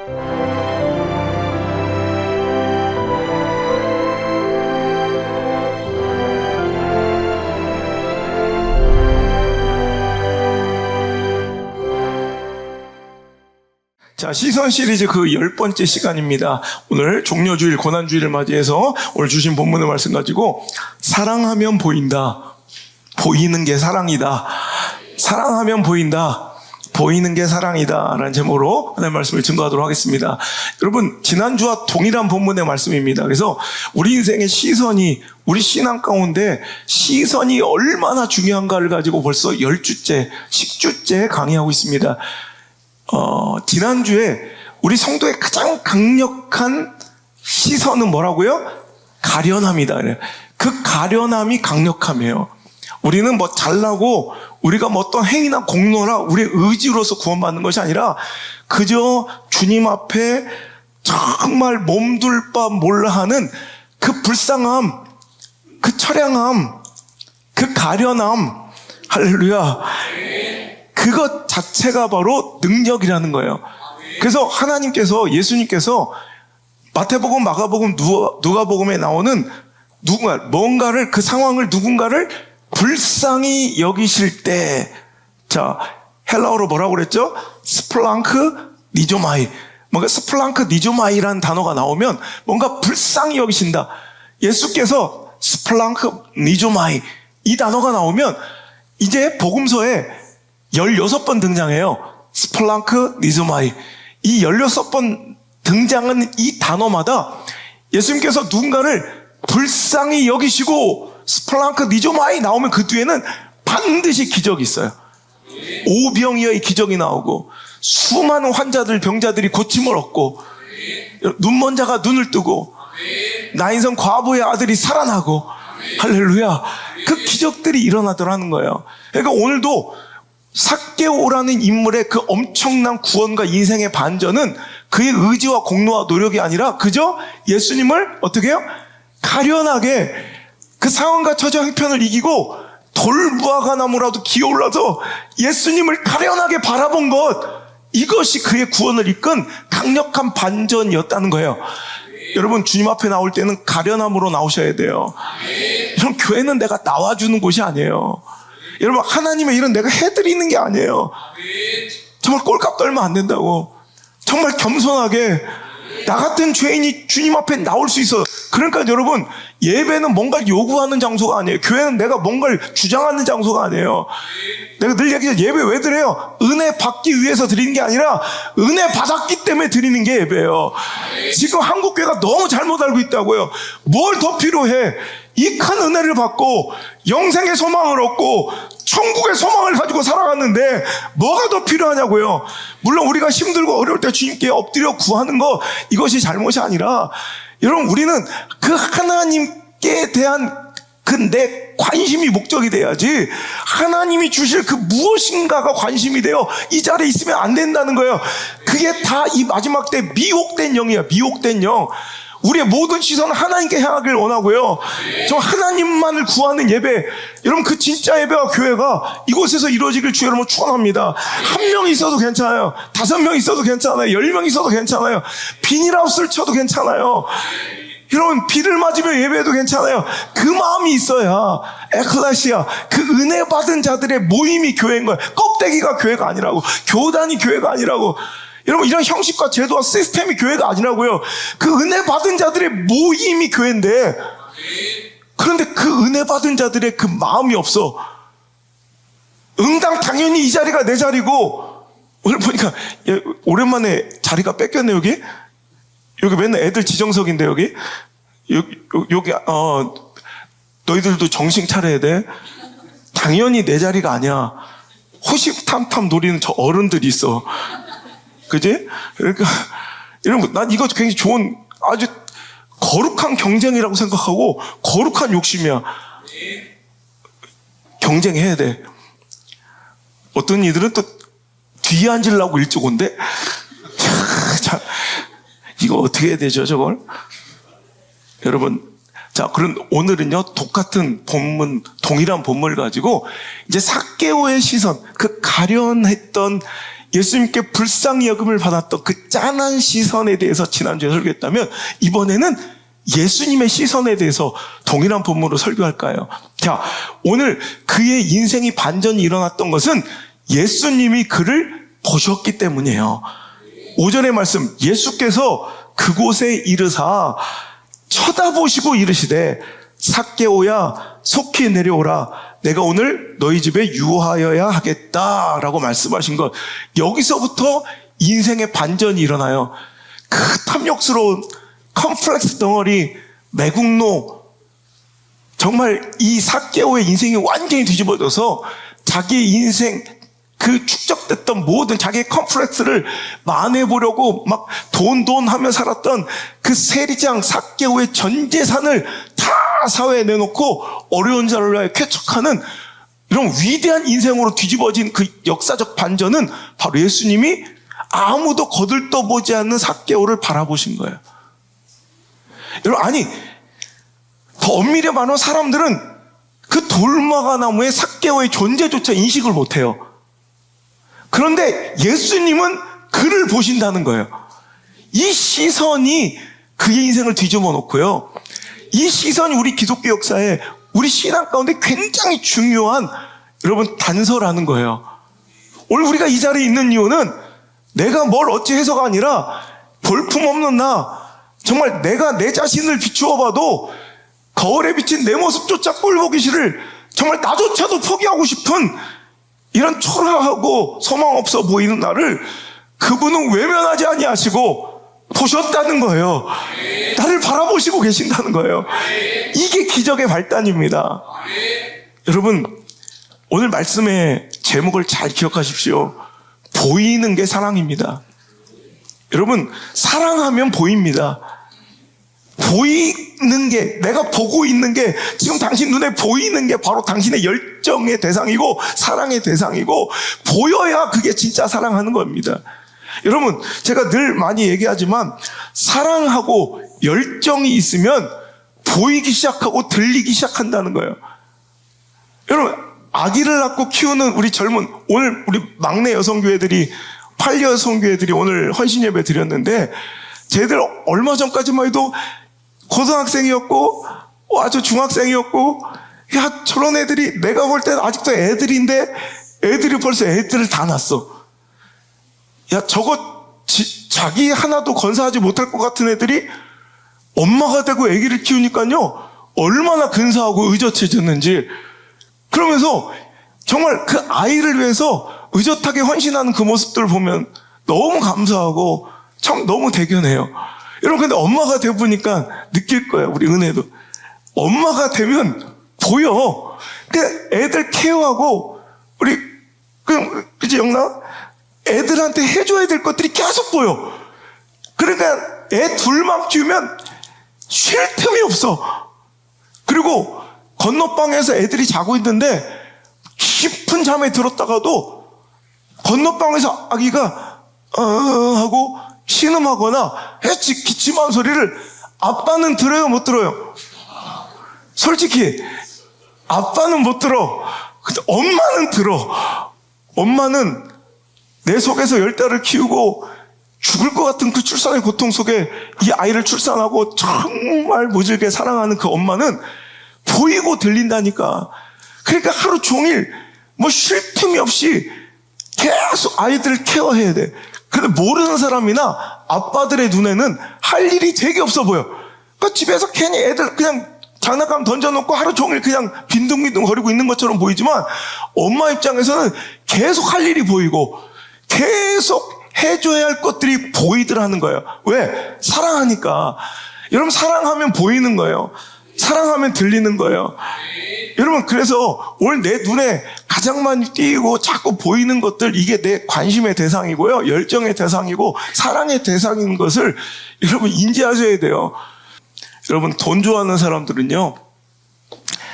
자, 시선 시리즈 그 10번째 시간입니다. 오늘 종려주일, 고난주일을 맞이해서 오늘 주신 본문의 말씀 가지고 사랑하면 보인다. 보이는 게 사랑이다. 사랑하면 보인다. 보이는 게 사랑이다. 라는 제목으로 하나님의 말씀을 증거하도록 하겠습니다. 여러분, 지난주와 동일한 본문의 말씀입니다. 그래서 우리 인생의 시선이, 우리 신앙 가운데 시선이 얼마나 중요한가를 가지고 벌써 10주째, 10주째 강의하고 있습니다. 지난주에 우리 성도의 가장 강력한 시선은 뭐라고요? 가련함이다. 그 가련함이 강력함이에요. 우리는 뭐 잘나고 우리가 뭐 어떤 행위나 공로나 우리의 의지로서 구원받는 것이 아니라 그저 주님 앞에 정말 몸둘 바 몰라 하는 그 불쌍함, 그 처량함, 그 가련함, 할렐루야. 그것 자체가 바로 능력이라는 거예요. 그래서 하나님께서, 예수님께서 마태복음, 마가복음, 누가복음에 나오는 뭔가를, 그 상황을 누군가를 불쌍히 여기실 때, 자, 헬라어로 뭐라고 그랬죠? 스플랑크 니조마이. 뭔가 스플랑크 니조마이라는 단어가 나오면 뭔가 불쌍히 여기신다. 예수께서 스플랑크 니조마이 이 단어가 나오면 이제 복음서에 16번 등장해요. 스플랑크 니조마이. 이 16번 등장한 이 단어마다 예수님께서 누군가를 불쌍히 여기시고 스플랑크 니조마이 나오면 그 뒤에는 반드시 기적이 있어요. 오병이어의 기적이 나오고 수많은 환자들, 병자들이 고침을 얻고 눈먼 자가 눈을 뜨고 나인성 과부의 아들이 살아나고 할렐루야. 그 기적들이 일어나더라는 거예요. 그러니까 오늘도 삭개오라는 인물의 그 엄청난 구원과 인생의 반전은 그의 의지와 공로와 노력이 아니라 그저 예수님을 어떻게 해요? 가련하게 그 상황과 처지 형편을 이기고 돌무화과 나무라도 기어올라서 예수님을 가련하게 바라본 것, 이것이 그의 구원을 이끈 강력한 반전이었다는 거예요. 여러분, 주님 앞에 나올 때는 가련함으로 나오셔야 돼요. 이런 교회는 내가 나와주는 곳이 아니에요. 여러분, 하나님의 일은 내가 해드리는 게 아니에요. 정말 꼴값 떨면 안 된다고. 정말 겸손하게 나 같은 죄인이 주님 앞에 나올 수 있어요. 그러니까 여러분, 예배는 뭔가를 요구하는 장소가 아니에요. 교회는 내가 뭔가를 주장하는 장소가 아니에요. 내가 늘 얘기해요. 예배 왜 드려요? 은혜 받기 위해서 드리는 게 아니라 은혜 받았기 때문에 드리는 게 예배예요. 지금 한국교회가 너무 잘못 알고 있다고요. 뭘 더 필요해? 이 큰 은혜를 받고 영생의 소망을 얻고 천국의 소망을 가지고 살아갔는데 뭐가 더 필요하냐고요. 물론 우리가 힘들고 어려울 때 주님께 엎드려 구하는 거, 이것이 잘못이 아니라 여러분, 우리는 그 하나님께 대한 그 내 관심이 목적이 돼야지 하나님이 주실 그 무엇인가가 관심이 되어 이 자리에 있으면 안 된다는 거예요. 그게 다 이 마지막 때 미혹된 영이에요. 미혹된 영. 우리의 모든 시선은 하나님께 향하길 원하고요. 저 하나님만을 구하는 예배, 여러분, 그 진짜 예배와 교회가 이곳에서 이루어지길 주 여러분 축원합니다. 한 명 있어도 괜찮아요. 5명 있어도 괜찮아요. 10명 있어도 괜찮아요. 비닐하우스를 쳐도 괜찮아요. 여러분, 비를 맞으며 예배해도 괜찮아요. 그 마음이 있어야 에클레시아, 그 은혜 받은 자들의 모임이 교회인 거예요. 껍데기가 교회가 아니라고, 교단이 교회가 아니라고. 여러분, 이런 형식과 제도와 시스템이 교회가 아니라고요. 그 은혜 받은 자들의 모임이 교회인데, 그런데 그 은혜 받은 자들의 그 마음이 없어. 응당 당연히 이 자리가 내 자리고, 오늘 보니까 오랜만에 자리가 뺏겼네. 여기 맨날 애들 지정석인데 여기 너희들도 정신 차려야 돼. 당연히 내 자리가 아니야. 호시탐탐 노리는 저 어른들이 있어. 그지? 그러니까 여러분, 난 이거 굉장히 좋은, 아주 거룩한 경쟁이라고 생각하고 거룩한 욕심이야. 경쟁해야 돼. 어떤 이들은 또 뒤에 앉으려고 일찍 온대. 자, 이거 어떻게 해야 되죠, 저걸? 여러분, 자, 그럼 오늘은요, 똑같은 본문, 동일한 본문을 가지고 이제 삭개오의 시선, 그 가련했던 예수님께 불쌍히 여김을 받았던 그 짠한 시선에 대해서 지난주에 설교했다면 이번에는 예수님의 시선에 대해서 동일한 본문으로 설교할까요? 자, 오늘 그의 인생이 반전이 일어났던 것은 예수님이 그를 보셨기 때문이에요. 5절의 말씀, 예수께서 그곳에 이르사 쳐다보시고 이르시되 삭개오야 속히 내려오라, 내가 오늘 너희 집에 유하여야 하겠다라고 말씀하신 것, 여기서부터 인생의 반전이 일어나요. 그 탐욕스러운 컴플렉스 덩어리 매국노, 정말 이 삭개오의 인생이 완전히 뒤집어져서 자기의 인생, 그 축적됐던 모든 자기의 컴플렉스를 만회보려고 막 돈 하며 살았던 그 세리장 삭개오의 전 재산을 다 사회에 내놓고 어려운 자를 위하여 쾌척하는 이런 위대한 인생으로 뒤집어진 그 역사적 반전은 바로 예수님이 아무도 거들떠보지 않는 삭개오를 바라보신 거예요. 여러분, 아니, 더 엄밀히 말하면 사람들은 그 돌마가 나무의 삭개오의 존재조차 인식을 못해요. 그런데 예수님은 그를 보신다는 거예요. 이 시선이 그의 인생을 뒤집어 놓고요, 이 시선이 우리 기독교 역사에, 우리 신앙 가운데 굉장히 중요한, 여러분, 단서라는 거예요. 오늘 우리가 이 자리에 있는 이유는 내가 뭘 어찌 해서가 아니라 볼품없는 나, 정말 내가 내 자신을 비추어 봐도 거울에 비친 내 모습조차 꼴보기 싫을, 정말 나조차도 포기하고 싶은 이런 초라하고 소망 없어 보이는 나를 그분은 외면하지 아니하시고 보셨다는 거예요. 나를 바라보시고 계신다는 거예요. 이게 기적의 발단입니다. 여러분, 오늘 말씀의 제목을 잘 기억하십시오. 보이는 게 사랑입니다. 여러분, 사랑하면 보입니다. 보이는 게, 내가 보고 있는 게, 지금 당신 눈에 보이는 게 바로 당신의 열정의 대상이고 사랑의 대상이고, 보여야 그게 진짜 사랑하는 겁니다. 여러분, 제가 늘 많이 얘기하지만 사랑하고 열정이 있으면 보이기 시작하고 들리기 시작한다는 거예요. 여러분, 아기를 낳고 키우는 우리 젊은, 오늘 우리 막내 여성교회들이, 8리 여성교회들이 오늘 헌신예배 드렸는데, 쟤들 얼마 전까지만 해도 고등학생이었고 아주 중학생이었고, 야, 저런 애들이 내가 볼 때는 아직도 애들인데 애들이 벌써 애들을 다 낳았어. 야, 저거 자기 하나도 건사하지 못할 것 같은 애들이 엄마가 되고 아기를 키우니까요 얼마나 근사하고 의젓해졌는지. 그러면서 정말 그 아이를 위해서 의젓하게 헌신하는 그 모습들을 보면 너무 감사하고 참 너무 대견해요. 여러분, 근데 엄마가 되보니까 느낄 거예요. 우리 은혜도 엄마가 되면 보여. 그 애들 케어하고 우리 그치 영나? 애들한테 해줘야 될 것들이 계속 보여. 그러니까 애 둘만 키우면 쉴 틈이 없어. 그리고 건너방에서 애들이 자고 있는데 깊은 잠에 들었다가도 건너방에서 아기가 하고 신음하거나 기침하는 소리를 아빠는 들어요, 못 들어요? 솔직히 아빠는 못 들어. 근데 엄마는 들어. 엄마는 내 속에서 10달을 키우고 죽을 것 같은 그 출산의 고통 속에 이 아이를 출산하고 정말 모질게 사랑하는 그 엄마는 보이고 들린다니까. 그러니까 하루 종일 뭐 쉴 틈이 없이 계속 아이들을 케어해야 돼. 근데 모르는 사람이나 아빠들의 눈에는 할 일이 되게 없어 보여. 그러니까 집에서 괜히 애들 그냥 장난감 던져놓고 하루 종일 그냥 빈둥빈둥 거리고 있는 것처럼 보이지만, 엄마 입장에서는 계속 할 일이 보이고 계속 해줘야 할 것들이 보이더라는 거예요. 왜? 사랑하니까. 여러분, 사랑하면 보이는 거예요. 사랑하면 들리는 거예요. 여러분, 그래서 오늘 내 눈에 가장 많이 띄고 자꾸 보이는 것들, 이게 내 관심의 대상이고요, 열정의 대상이고 사랑의 대상인 것을 여러분 인지하셔야 돼요. 여러분, 돈 좋아하는 사람들은요,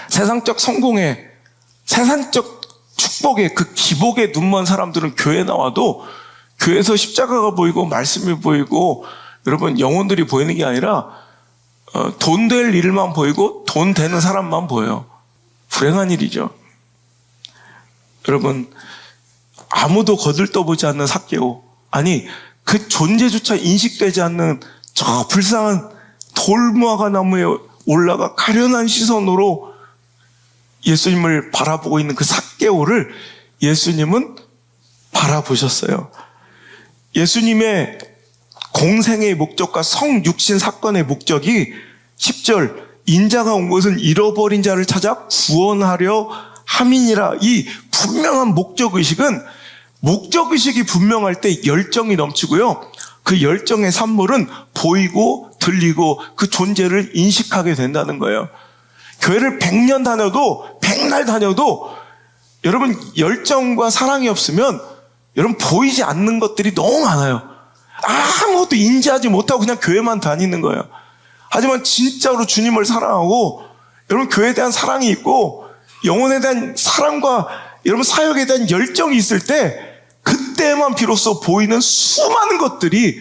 세상적 성공에, 세상적 축복에, 그 기복에 눈먼 사람들은 교회 나와도 교회에서 십자가가 보이고 말씀이 보이고 여러분 영혼들이 보이는 게 아니라 돈 될 일만 보이고 돈 되는 사람만 보여요. 불행한 일이죠. 여러분, 아무도 거들떠보지 않는 삭개오. 아니, 그 존재조차 인식되지 않는 저 불쌍한 돌무화과 나무에 올라가 가련한 시선으로 예수님을 바라보고 있는 그 삭개오를 예수님은 바라보셨어요. 예수님의 공생의 목적과 성육신 사건의 목적이 10절 인자가 온 것은 잃어버린 자를 찾아 구원하려 함이니라. 이 분명한 목적의식이 분명할 때 열정이 넘치고요. 그 열정의 산물은 보이고 들리고 그 존재를 인식하게 된다는 거예요. 교회를 100년 다녀도 100날 다녀도 여러분 열정과 사랑이 없으면 여러분 보이지 않는 것들이 너무 많아요. 아무것도 인지하지 못하고 그냥 교회만 다니는 거예요. 하지만 진짜로 주님을 사랑하고 여러분 교회에 대한 사랑이 있고 영혼에 대한 사랑과 여러분 사역에 대한 열정이 있을 때 그때만 비로소 보이는 수많은 것들이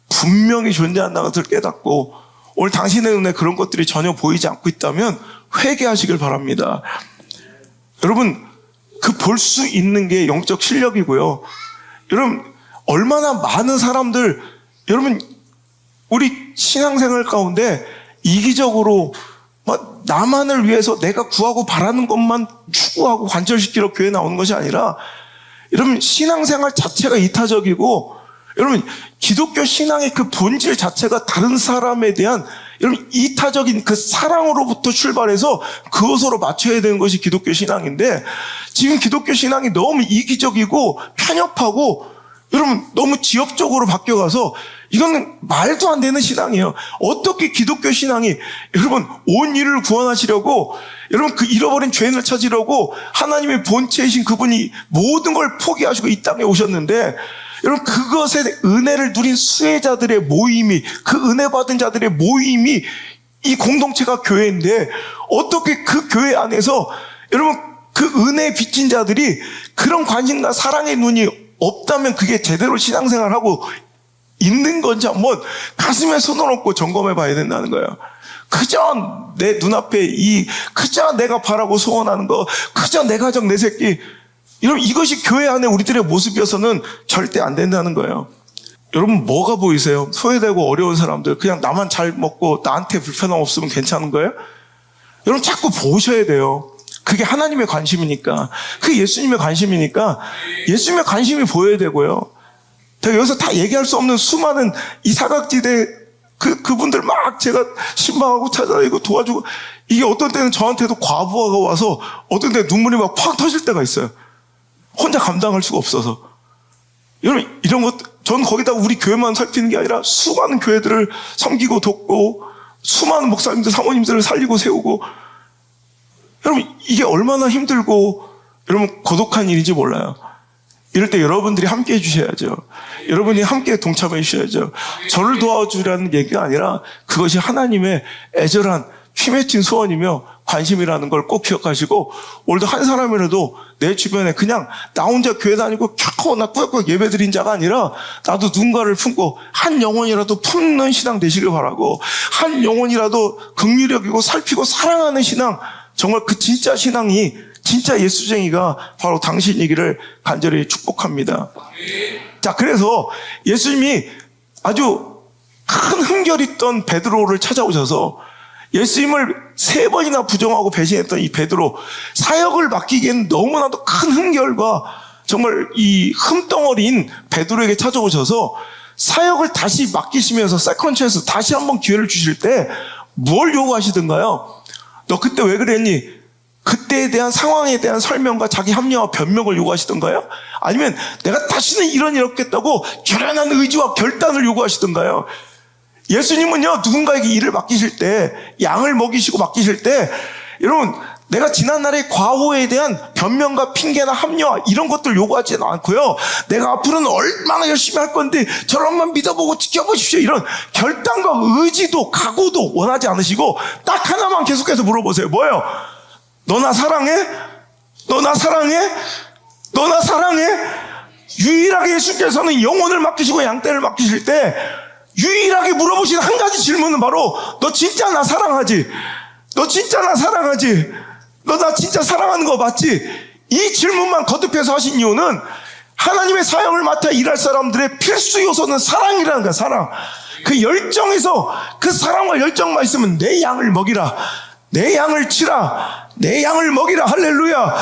분명히 존재한다는 것을 깨닫고 오늘 당신의 눈에 그런 것들이 전혀 보이지 않고 있다면 회개하시길 바랍니다. 여러분 그 볼 수 있는 게 영적 실력이고요. 여러분 얼마나 많은 사람들 여러분 우리 신앙생활 가운데 이기적으로 막 나만을 위해서 내가 구하고 바라는 것만 추구하고 관철시키러 교회 나오는 것이 아니라 여러분 신앙생활 자체가 이타적이고 여러분 기독교 신앙의 그 본질 자체가 다른 사람에 대한 여러분 이타적인 그 사랑으로부터 출발해서 그것으로 맞춰야 되는 것이 기독교 신앙인데 지금 기독교 신앙이 너무 이기적이고 편협하고 여러분 너무 지역적으로 바뀌어가서 이거는 말도 안 되는 신앙이에요. 어떻게 기독교 신앙이 여러분 온 인류를 구원하시려고 여러분 그 잃어버린 죄인을 찾으려고 하나님의 본체이신 그분이 모든 걸 포기하시고 이 땅에 오셨는데 여러분 그것의 은혜를 누린 수혜자들의 모임이 그 은혜 받은 자들의 모임이 이 공동체가 교회인데 어떻게 그 교회 안에서 여러분 그 은혜에 빚진 자들이 그런 관심과 사랑의 눈이 없다면 그게 제대로 신앙생활하고 있는 건지 한번 가슴에 손을 얹고 점검해 봐야 된다는 거예요. 그저 내 눈앞에 그저 내가 바라고 소원하는 거, 그저 내 가정, 내 새끼, 여러분 이것이 교회 안에 우리들의 모습이어서는 절대 안 된다는 거예요. 여러분 뭐가 보이세요? 소외되고 어려운 사람들 그냥 나만 잘 먹고 나한테 불편함 없으면 괜찮은 거예요? 여러분 자꾸 보셔야 돼요. 그게 하나님의 관심이니까, 그게 예수님의 관심이니까 예수님의 관심이 보여야 되고요. 제가 여기서 다 얘기할 수 없는 수많은 이 사각지대 그분들 막 제가 신방하고 찾아다니고 도와주고 이게 어떤 때는 저한테도 과부하가 와서 어떤 때 눈물이 막 팍 터질 때가 있어요. 혼자 감당할 수가 없어서. 여러분 이런 것 전 거기다 우리 교회만 살피는 게 아니라 수많은 교회들을 섬기고 돕고 수많은 목사님들 사모님들을 살리고 세우고 여러분 이게 얼마나 힘들고 여러분 고독한 일인지 몰라요. 이럴 때 여러분들이 함께 해주셔야죠. 여러분이 함께 동참해 주셔야죠. 저를 도와주라는 얘기가 아니라 그것이 하나님의 애절한 피맺힌 소원이며 관심이라는 걸 꼭 기억하시고 오늘도 한 사람이라도 내 주변에 그냥 나 혼자 교회 다니고 나 꾸역꾸역 예배 드린 자가 아니라 나도 누군가를 품고 한 영혼이라도 품는 신앙 되시길 바라고 한 영혼이라도 긍휼력이고 살피고 사랑하는 신앙 정말 그 진짜 신앙이 진짜 예수쟁이가 바로 당신이기를 간절히 축복합니다. 자, 그래서 예수님이 아주 큰 흠결 있던 베드로를 찾아오셔서 예수님을 3번이나 부정하고 배신했던 이 베드로 사역을 맡기기에는 너무나도 큰 흠결과 정말 이 흠덩어리인 베드로에게 찾아오셔서 사역을 다시 맡기시면서 세컨 찬스 다시 한번 기회를 주실 때 뭘 요구하시던가요? 너 그때 왜 그랬니? 그때에 대한 상황에 대한 설명과 자기 합리화와 변명을 요구하시던가요? 아니면 내가 다시는 이런 일 없겠다고 결연한 의지와 결단을 요구하시던가요? 예수님은요 누군가에게 일을 맡기실 때 양을 먹이시고 맡기실 때 여러분 내가 지난날의 과오에 대한 변명과 핑계나 합리화 이런 것들 요구하지는 않고요 내가 앞으로는 얼마나 열심히 할 건데 저런만 믿어보고 지켜보십시오 이런 결단과 의지도 각오도 원하지 않으시고 딱 하나만 계속해서 물어보세요. 뭐예요? 너 나 사랑해? 너 나 사랑해? 너 나 사랑해? 유일하게 예수께서는 영혼을 맡기시고 양떼를 맡기실 때 유일하게 물어보신 한 가지 질문은 바로 너 진짜 나 사랑하지? 너 진짜 나 사랑하지? 너 나 진짜 사랑하는 거 맞지? 이 질문만 거듭해서 하신 이유는 하나님의 사역을 맡아 일할 사람들의 필수 요소는 사랑이라는 거야, 사랑. 그 열정에서 그 사랑과 열정만 있으면 내 양을 먹이라, 내 양을 치라, 내 양을 먹이라, 할렐루야.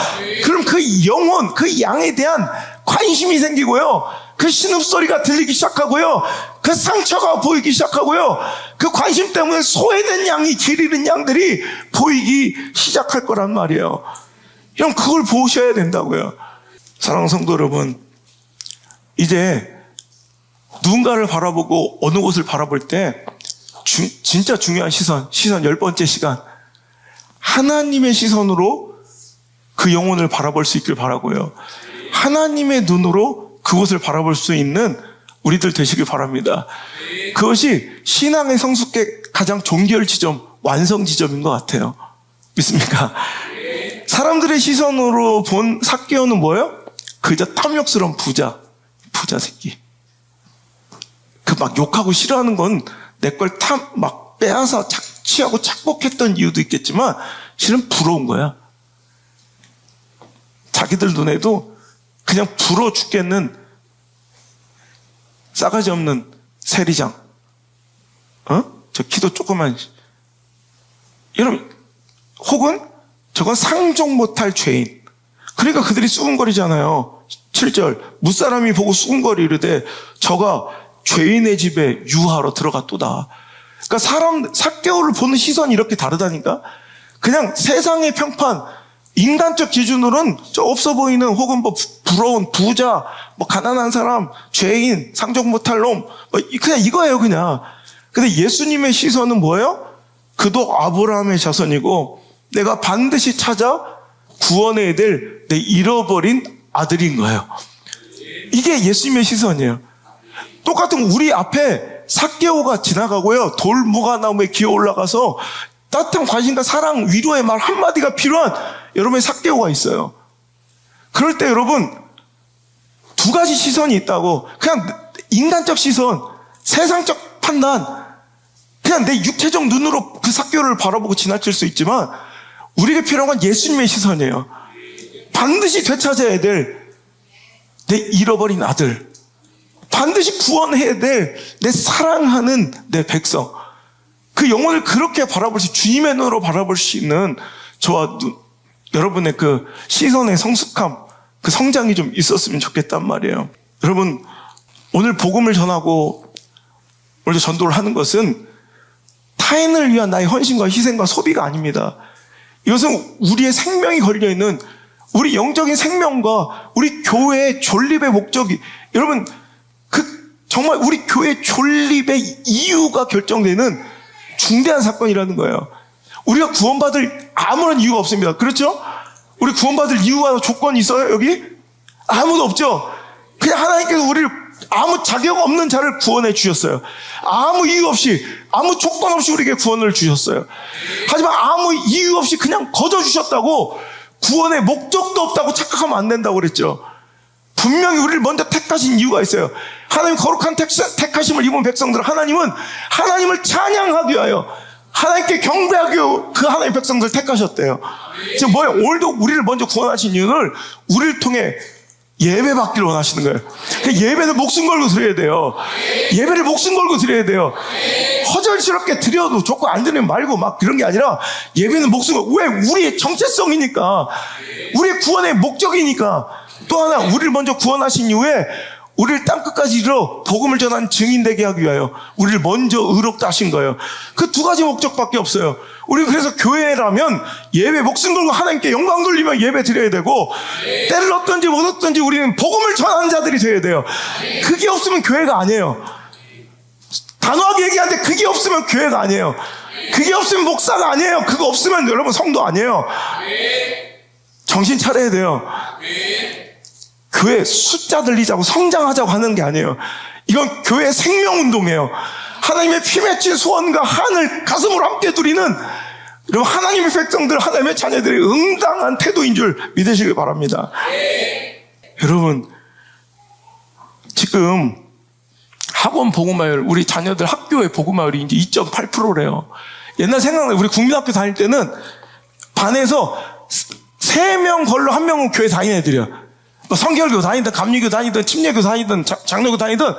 그럼 그 영혼, 그 양에 대한 관심이 생기고요, 그 신음소리가 들리기 시작하고요, 그 상처가 보이기 시작하고요, 그 관심 때문에 소외된 양이 기르는 양들이 보이기 시작할 거란 말이에요. 형, 그걸 보셔야 된다고요. 사랑하는 성도 여러분, 이제 누군가를 바라보고 어느 곳을 바라볼 때 진짜 중요한 시선 10번째 시간, 하나님의 시선으로 그 영혼을 바라볼 수 있길 바라고요. 하나님의 눈으로 그곳을 바라볼 수 있는 우리들 되시길 바랍니다. 그것이 신앙의 성숙의 가장 종결 지점, 완성 지점인 것 같아요. 믿습니까? 사람들의 시선으로 본 삭개오는 뭐예요? 그저 탐욕스러운 부자 새끼. 그 막 욕하고 싫어하는 건 내 걸 막 빼앗아 착취하고 착복했던 이유도 있겠지만 실은 부러운 거야. 자기들 눈에도 그냥 부러워 죽겠는 싸가지 없는 세리장. 저 키도 조그만. 여러분, 혹은 저건 상종 못할 죄인. 그러니까 그들이 수군거리잖아요. 7절, 무사람이 보고 수군거리르되 저가 죄인의 집에 유하러 들어갔도다. 그러니까 삭개오를 보는 시선이 이렇게 다르다니까. 그냥 세상의 평판, 인간적 기준으로는 저 없어 보이는, 혹은 뭐 부러운 부자, 뭐 가난한 사람, 죄인, 상종 못할 놈, 그냥 이거예요, 그냥. 근데 예수님의 시선은 뭐예요? 그도 아브라함의 자손이고 내가 반드시 찾아 구원해야 될 내 잃어버린 아들인 거예요. 이게 예수님의 시선이에요. 똑같은 우리 앞에 삭개오가 지나가고요, 돌무화나무에 기어 올라가서 따뜻한 관심과 사랑, 위로의 말 한마디가 필요한 여러분의 삭개오가 있어요. 그럴 때 여러분, 두 가지 시선이 있다고. 그냥 인간적 시선, 세상적 판단, 그냥 내 육체적 눈으로 그 삭개오를 바라보고 지나칠 수 있지만 우리에게 필요한 건 예수님의 시선이에요. 반드시 되찾아야 될 내 잃어버린 아들, 반드시 구원해야 될 내 사랑하는 내 백성, 그 영혼을 그렇게 바라볼 수, 주님의 눈으로 바라볼 수 있는 저와 여러분의 그 시선의 성숙함, 그 성장이 좀 있었으면 좋겠단 말이에요. 여러분, 오늘 복음을 전하고 오늘 전도를 하는 것은 타인을 위한 나의 헌신과 희생과 소비가 아닙니다. 이것은 우리의 생명이 걸려있는, 우리 영적인 생명과 우리 교회의 존립의 목적이, 여러분, 정말 우리 교회 존립의 이유가 결정되는 중대한 사건이라는 거예요. 우리가 구원받을 아무런 이유가 없습니다. 그렇죠? 우리 구원받을 이유와 조건이 있어요, 여기? 아무도 없죠? 그냥 하나님께서 우리를 아무 자격 없는 자를 구원해 주셨어요. 아무 이유 없이, 아무 조건 없이 우리에게 구원을 주셨어요. 하지만 아무 이유 없이 그냥 거저 주셨다고 구원의 목적도 없다고 착각하면 안 된다고 그랬죠. 분명히 우리를 먼저 택하신 이유가 있어요. 하나님 거룩한 택하심을 입은 백성들, 하나님은 하나님을 찬양하기 위하여, 하나님께 경배하기 위하여 그 하나님의 백성들을 택하셨대요. 지금 뭐예요? 오늘도 우리를 먼저 구원하신 이유는 우리를 통해 예배 받기를 원하시는 거예요. 예배는 목숨 걸고 드려야 돼요. 예배를 목숨 걸고 드려야 돼요. 허전스럽게 드려도 좋고 안 드리면 말고 막 그런 게 아니라 예배는 목숨 걸고. 왜? 우리의 정체성이니까, 우리의 구원의 목적이니까. 또 하나, 우리를 먼저 구원하신 이후에 우리를 땅끝까지 이르러 복음을 전한 증인 되게 하기 위하여 우리를 먼저 의롭다 하신 거예요. 그 두 가지 목적밖에 없어요. 우리 그래서 교회라면 예배 목숨 걸고 하나님께 영광 돌리며 예배 드려야 되고, 때를 얻든지 못 얻든지 우리는 복음을 전하는 자들이 되어야 돼요. 그게 없으면 교회가 아니에요. 단호하게 얘기하는데 그게 없으면 교회가 아니에요. 그게 없으면 목사가 아니에요. 그거 없으면 여러분 성도 아니에요. 정신 차려야 돼요. 교회 숫자 들리자고 성장하자고 하는 게 아니에요. 이건 교회의 생명운동이에요. 하나님의 피 맺힌 소원과 한을 가슴으로 함께 누리는 여러분, 하나님의 백성들, 하나님의 자녀들의 응당한 태도인 줄 믿으시길 바랍니다. 여러분, 지금 학원 복음화율, 우리 자녀들 학교의 복음화율이 이제 2.8%래요. 옛날 생각나요. 우리 국민학교 다닐 때는 반에서 3명 걸로 1명은 교회 다니는 애들이야. 뭐 성결교 다니든 감리교 다니든 침례교 다니든 장로교 다니든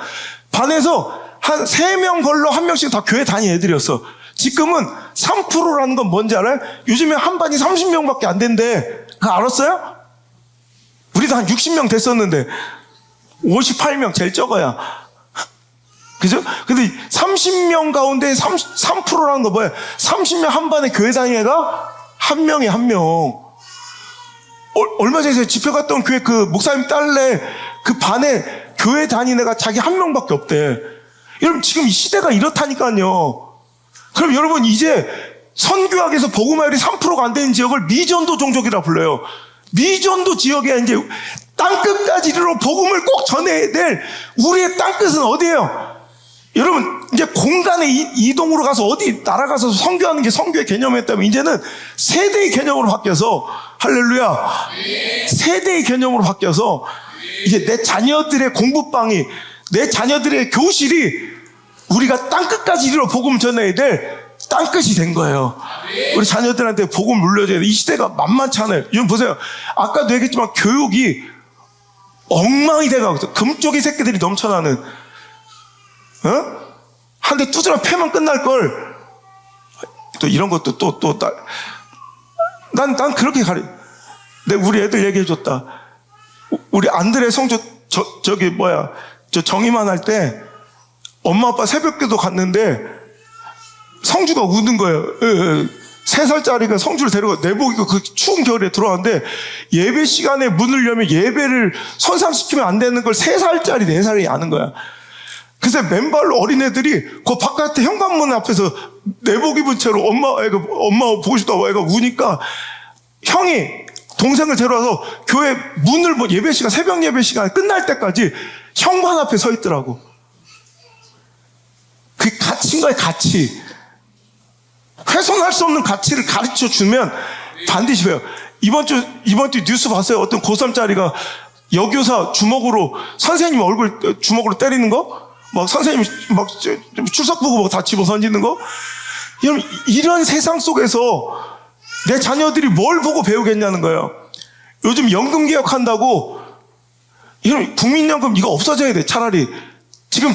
반에서 한 3명 걸로 1명씩 다 교회 다니는 애들이었어. 지금은 3%라는 건 뭔지 알아요? 요즘에 한 반이 30명밖에 안 된대. 그거 알았어요? 우리도 한 60명 됐었는데 58명 제일 적어야. 그죠? 근데 30명 가운데 3%라는 거 뭐야? 30명 한 반에 교회 다니는 애가 한 명에 한 명. 얼마 전에 집회 갔던 교회 그 목사님 딸내 그 반에 교회 다니는 애가 자기 한 명밖에 없대. 여러분 지금 이 시대가 이렇다니까요. 그럼 여러분 이제 선교학에서 복음화율이 3%가 안 되는 지역을 미전도 종족이라 불러요. 미전도 지역에 이제 땅끝까지 이르러 복음을 꼭 전해야 될 우리의 땅끝은 어디예요? 여러분 이제 공간의 이동으로 가서 어디 날아가서 선교하는 게 선교의 개념이었다면 이제는 세대의 개념으로 바뀌어서 할렐루야 세대의 개념으로 바뀌어서 이제 내 자녀들의 공부방이 내 자녀들의 교실이 우리가 땅끝까지 이르러 복음 전해야 될 땅끝이 된 거예요. 우리 자녀들한테 복음 물려줘야 돼. 이 시대가 만만치 않아요. 여러분 보세요. 아까도 얘기했지만 교육이 엉망이 돼가고 있어. 금쪽이 새끼들이 넘쳐나는 한 대 두드려 패면 끝날 걸. 또 이런 것도 난 그렇게 우리 애들 얘기해줬다. 우리 안드레 성조 저 정의만 할 때 엄마 아빠 새벽기도 갔는데 성주가 우는 거예요. 3살짜리가 성주를 데리고 내복이고 그 추운 겨울에 들어왔는데 예배 시간에 문을 열면 예배를 선상시키면 안 되는 걸 3살짜리 4살이 아는 거야. 그래서 맨발로 어린애들이 그 바깥에 현관문 앞에서 내복 입은 채로 엄마 보고 싶다고 애가 우니까 형이 동생을 데려와서 교회 문을 예배 시간 새벽 예배 시간 끝날 때까지 현관 앞에 서 있더라고. 그게 가치인 거야, 가치. 훼손할 수 없는 가치를 가르쳐 주면 반드시 배워요. 이번 주 뉴스 봤어요? 어떤 고3짜리가 여교사 주먹으로 선생님 얼굴 주먹으로 때리는 거? 막 선생님 막 출석 보고 다 집어 던지는 거? 여러분 이런 세상 속에서 내 자녀들이 뭘 보고 배우겠냐는 거예요. 요즘 연금 개혁한다고 여러분 국민연금 이거 없어져야 돼. 차라리 지금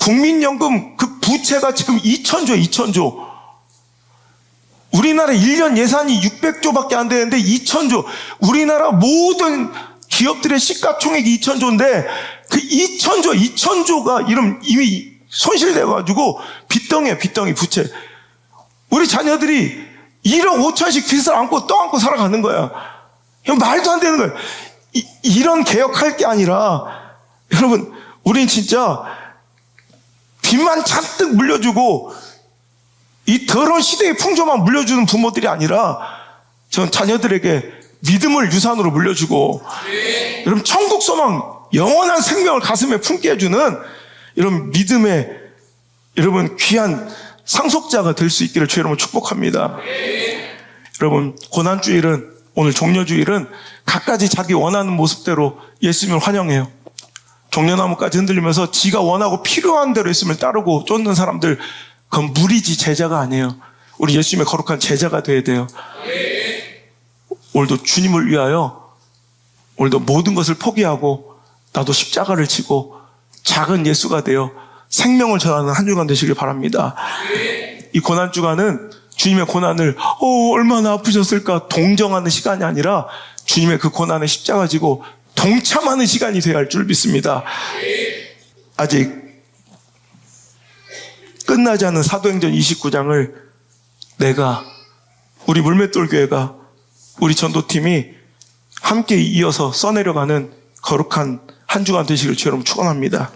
국민연금 그 부채가 지금 2,000조. 우리나라 1년 예산이 600조밖에 안 되는데 2,000조. 우리나라 모든 기업들의 시가총액이 2,000조인데 그 2,000조가 이미 손실돼가지고 빚덩이 부채. 우리 자녀들이 1억 5천씩 빚을 안고 떠안고 살아가는 거야. 이건 말도 안 되는 거야. 이런 개혁할 게 아니라 여러분 우린 진짜 빚만 잔뜩 물려주고 이 더러운 시대의 풍조만 물려주는 부모들이 아니라 전 자녀들에게 믿음을 유산으로 물려주고 여러분 천국 소망 영원한 생명을 가슴에 품게 해주는 이런 믿음의 여러분 귀한 상속자가 될 수 있기를 주의 이름으로 축복합니다. 여러분 고난주일은 오늘 종려주일은 각가지 자기 원하는 모습대로 예수님을 환영해요. 종려나무까지 흔들리면서 지가 원하고 필요한 대로 예수님을 따르고 쫓는 사람들 그건 무리지 제자가 아니에요. 우리 예수님의 거룩한 제자가 돼야 돼요. 오늘도 주님을 위하여 오늘도 모든 것을 포기하고 나도 십자가를 지고 작은 예수가 되어 생명을 전하는 한 주간 되시길 바랍니다. 이 고난주간은 주님의 고난을 얼마나 아프셨을까 동정하는 시간이 아니라 주님의 그 고난에 십자가 지고 동참하는 시간이 되어야 할 줄 믿습니다. 아직 끝나지 않은 사도행전 29장을 내가 우리 물맷돌교회가 우리 전도팀이 함께 이어서 써내려가는 거룩한 한 주간 되시길 주여 여러분 축원합니다.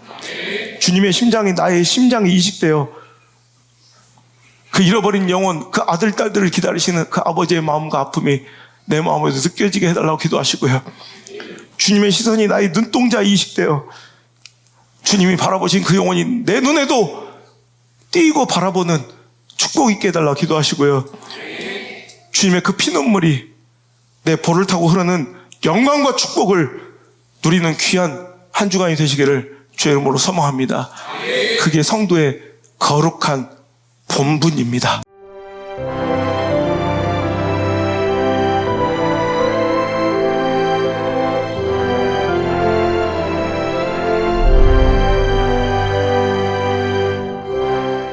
주님의 심장이 나의 심장이 이식되어 그 잃어버린 영혼 그 아들 딸들을 기다리시는 그 아버지의 마음과 아픔이 내 마음에서 느껴지게 해달라고 기도하시고요. 주님의 시선이 나의 눈동자에 이식되어 주님이 바라보신 그 영혼이 내 눈에도 띄고 바라보는 축복 있게 해달라고 기도하시고요. 주님의 그 피눈물이 내 볼을 타고 흐르는 영광과 축복을 누리는 귀한 한 주간이 되시기를 주의 이름으로 소망합니다. 그게 성도의 거룩한 본분입니다.